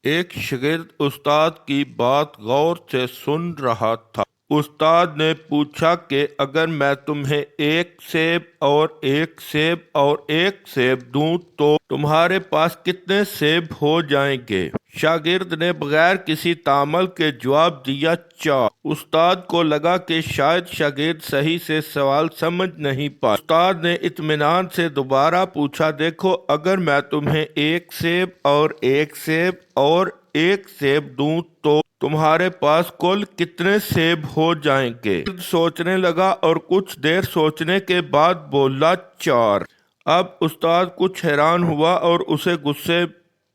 ایک شاگرد استاد کی بات غور سے سن رہا تھا۔ استاد نے پوچھا کہ اگر میں تمہیں ایک سیب اور ایک سیب اور ایک سیب دوں تو تمہارے پاس کتنے سیب ہو جائیں گے؟ شاگرد نے بغیر کسی تعامل کے جواب دیا، 4۔ استاد کو لگا کہ شاید شاگرد صحیح سے سوال سمجھ نہیں پایا۔ استاد نے اطمینان سے دوبارہ پوچھا، دیکھو اگر میں تمہیں ایک سیب اور ایک سیب اور ایک سیب دوں تو تمہارے پاس کل کتنے سیب ہو جائیں گے؟ شاگرد سوچنے لگا اور کچھ دیر سوچنے کے بعد بولا، 4۔ اب استاد کچھ حیران ہوا اور اسے غصے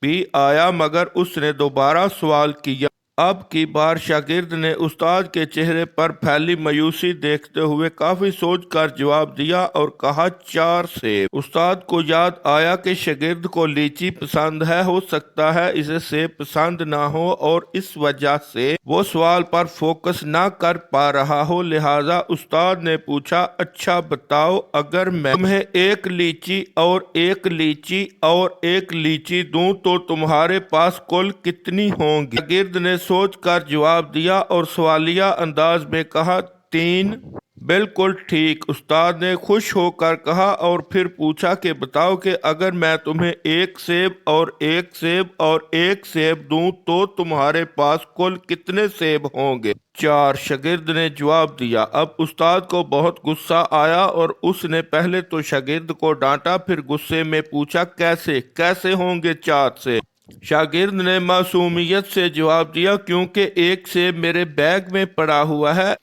بھی آیا، مگر اس نے دوبارہ سوال کیا۔ اب کی بار شاگرد نے استاد کے چہرے پر پھیلی مایوسی دیکھتے ہوئے کافی سوچ کر جواب دیا اور کہا، 4 سیب۔ استاد کو یاد آیا کہ شاگرد کو لیچی پسند ہے، ہو سکتا ہے اسے سیب پسند نہ ہو اور اس وجہ سے وہ سوال پر فوکس نہ کر پا رہا ہو، لہٰذا استاد نے پوچھا، اچھا بتاؤ اگر میں تمہیں ایک لیچی اور ایک لیچی اور ایک لیچی دوں تو تمہارے پاس کل کتنی ہوں گی؟ شاگرد نے سوچ کر جواب دیا اور سوالیہ انداز میں کہا، 3۔ بالکل ٹھیک، استاد نے خوش ہو کر کہا اور پھر پوچھا کہ بتاؤ کہ اگر میں تمہیں ایک سیب اور ایک سیب اور ایک سیب دوں تو تمہارے پاس کل کتنے سیب ہوں گے؟ 4۔ شاگرد نے جواب دیا۔ اب استاد کو بہت غصہ آیا اور اس نے پہلے تو شاگرد کو ڈانٹا، پھر غصے میں پوچھا، کیسے ہوں گے 4 سیب؟ شاگرد نے معصومیت سے جواب دیا، کیونکہ ایک سیب میرے بیگ میں پڑا ہوا ہے،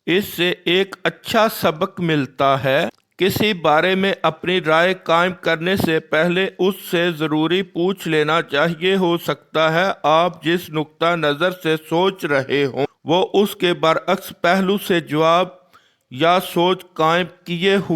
اس سے ایک اچھا سبق ملتا ہے۔ کسی بارے میں اپنی رائے قائم کرنے سے پہلے اس سے ضروری پوچھ لینا چاہیے، ہو سکتا ہے آپ جس نقطہ نظر سے سوچ رہے ہوں وہ اس کے برعکس پہلو سے جواب یا سوچ قائم کیے ہوئے